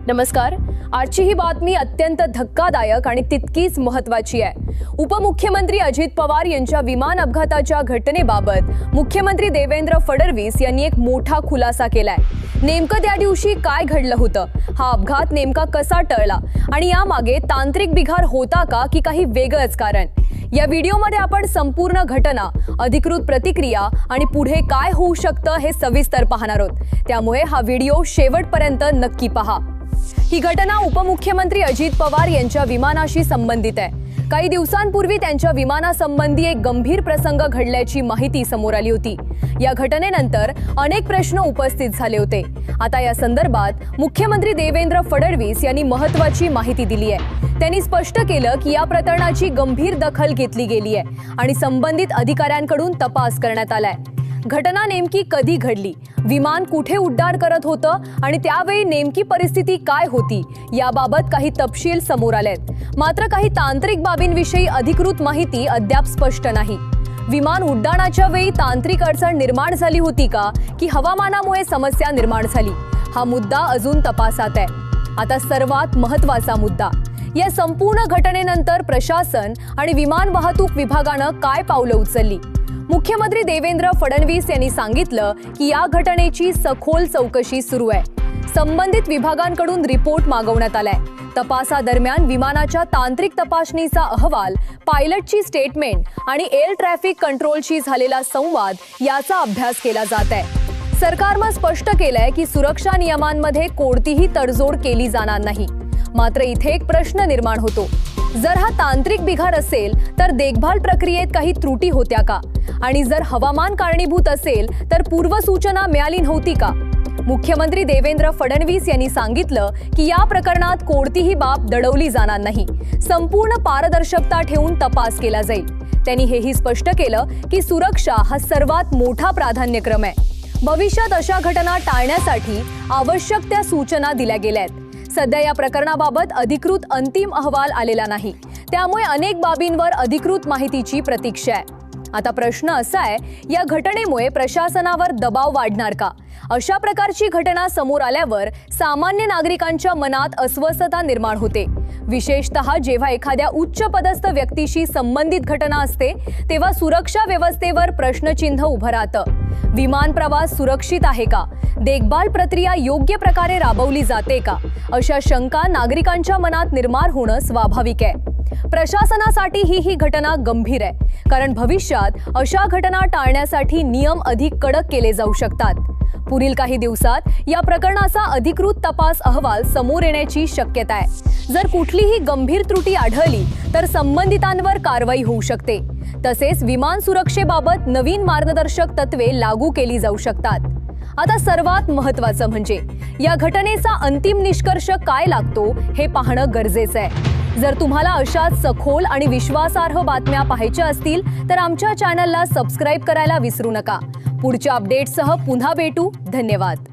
नमस्कार। आजची ही बातमी अत्यंत धक्कादायक आणि तितकीच महत्त्वाची आहे। उपमुख्यमंत्री अजित पवार यांच्या विमान अपघाताच्या घटनेबाबत मुख्यमंत्री देवेंद्र फडणवीस यांनी एक मोठा खुलासा केलाय। नेमकं त्या दिवशी काय घडलं होतं, हा अपघात नेमका कसा टळला आणि यामागे तांत्रिक बिघाड होता का की काही वेगळंच कारण, या व्हिडिओमध्ये आपण संपूर्ण घटना, अधिकृत प्रतिक्रिया आणि पुढे काय होऊ शकतं हे सविस्तर पाहणार आहोत। त्यामुळे हा व्हिडिओ शेवटपर्यंत नक्की पहा। ही घटना उपमुख्यमंत्री अजित पवार यांच्या विमानाशी संबंधित आहे। काही दिवसांपूर्वी त्यांच्या विमानासंबंधी एक गंभीर प्रसंग घडल्याची माहिती समोर आली होती। या घटनेनंतर अनेक प्रश्न उपस्थित झाले होते। आता या संदर्भात मुख्यमंत्री देवेंद्र फडणवीस यांनी महत्त्वाची माहिती दिली आहे। त्यांनी स्पष्ट केलं की या प्रकरणाची गंभीर दखल घेतली गेली आहे आणि संबंधित अधिकाऱ्यांकडून तपास करण्यात आलाय। घटना नेमकी कधी घडली, विमान कुठे उड्डाण करत होतं आणि त्यावेळी नेमकी परिस्थिती काय होती, याबाबत काही तपशील समोर आलेत। मात्र काही तांत्रिक बाबींविषयी अधिकृत माहिती अद्याप स्पष्ट नाही। विमान उड्डाणाच्या वेळी तांत्रिक अडचण निर्माण झाली होती का की हवामानामुळे समस्या निर्माण झाली, हा मुद्दा अजून तपासात आहे। आता सर्वात महत्त्वाचा मुद्दा, या संपूर्ण घटनेनंतर प्रशासन आणि विमान वाहतूक विभागानं काय पावलं उचलली। मुख्यमंत्री देवेंद्र फडणवीस यांनी सांगितलं की या घटनेची सखोल चौकशी सुरू आहे। संबंधित विभागांकडून रिपोर्ट मागवण्यात आलाय। तपासादरम्यान विमानाच्या तांत्रिक तपासणीचा अहवाल, पायलटची स्टेटमेंट आणि एअर ट्रॅफिक कंट्रोलशी झालेला संवाद याचा अभ्यास केला जात आहे। सरकारनं स्पष्ट केलंय की सुरक्षा नियमांमध्ये कोणतीही तडजोड केली जाणार नाही। मात्र इथे एक प्रश्न निर्माण होतो, जर हा तांत्रिक बिघाड असेल तर देखभाल प्रक्रियेत काही त्रुटी होत्या का, आणि जर हवामान कारणीभूत असेल तर पूर्वसूचना मिळाली नव्हती का। मुख्यमंत्री देवेंद्र फडणवीस यांनी सांगितलं की या प्रकरणात कोणतीही बाब दडवली जाणार नाही, संपूर्ण पारदर्शकता ठेवून तपास केला जाईल। त्यांनी हेही स्पष्ट केलं की सुरक्षा हा सर्वात मोठा प्राधान्यक्रम आहे। भविष्यात अशा घटना टाळण्यासाठी आवश्यक त्या सूचना दिल्या गेल्या आहेत। सध्या या प्रकरणाबाबत अधिकृत अंतिम अहवाल आलेला नाही, त्यामुळे अनेक बाबींवर अधिकृत माहितीची प्रतीक्षा आहे। आता प्रश्न असा आहे, या घटनेमुळे प्रशासनावर दबाव वाढणार का? अशा प्रकारची घटना समोर आल्यावर सामान्य नागरिकांच्या मनात अस्वस्थता निर्माण होते। विशेषतः जेव्हा एखाद्या उच्च पदस्थ व्यक्तीशी संबंधित घटना असते तेव्हा सुरक्षा व्यवस्थेवर प्रश्नचिन्ह उभं राहतं। विमान प्रवास सुरक्षित आहे का, देखभाल प्रक्रिया योग्य प्रकारे राबवली जाते का, अशा शंका नागरिकांच्या मनात निर्माण होणं स्वाभाविक आहे। प्रशासनासाठी ही घटना गंभीर आहे, कारण भविष्यात अशा घटना टाळण्यासाठी नियम अधिक कडक केले जाऊ शकतात। पुढील काही दिवसात या प्रकरणाचा अधिकृत तपास अहवाल समोर येण्याची शक्यता आहे। जर कुठलीही गंभीर त्रुटी आढळली तर संबंधितांवर कारवाई होऊ शकते। तसेच विमान सुरक्षेबाबत नवीन मार्गदर्शक तत्वे लागू केली जाऊ शकतात। आता सर्वात महत्त्वाचं म्हणजे या घटनेचा अंतिम निष्कर्ष काय लागतो हे पाहणं गरजेचं आहे। जर तुम्हाला अशाच सखोल आणि विश्वासार्ह बातम्या पाहायच्या असतील तर आमच्या चॅनलला सबस्क्राइब करायला विसरू नका। पुढच्या अपडेट्ससह पुन्हा भेटू। धन्यवाद।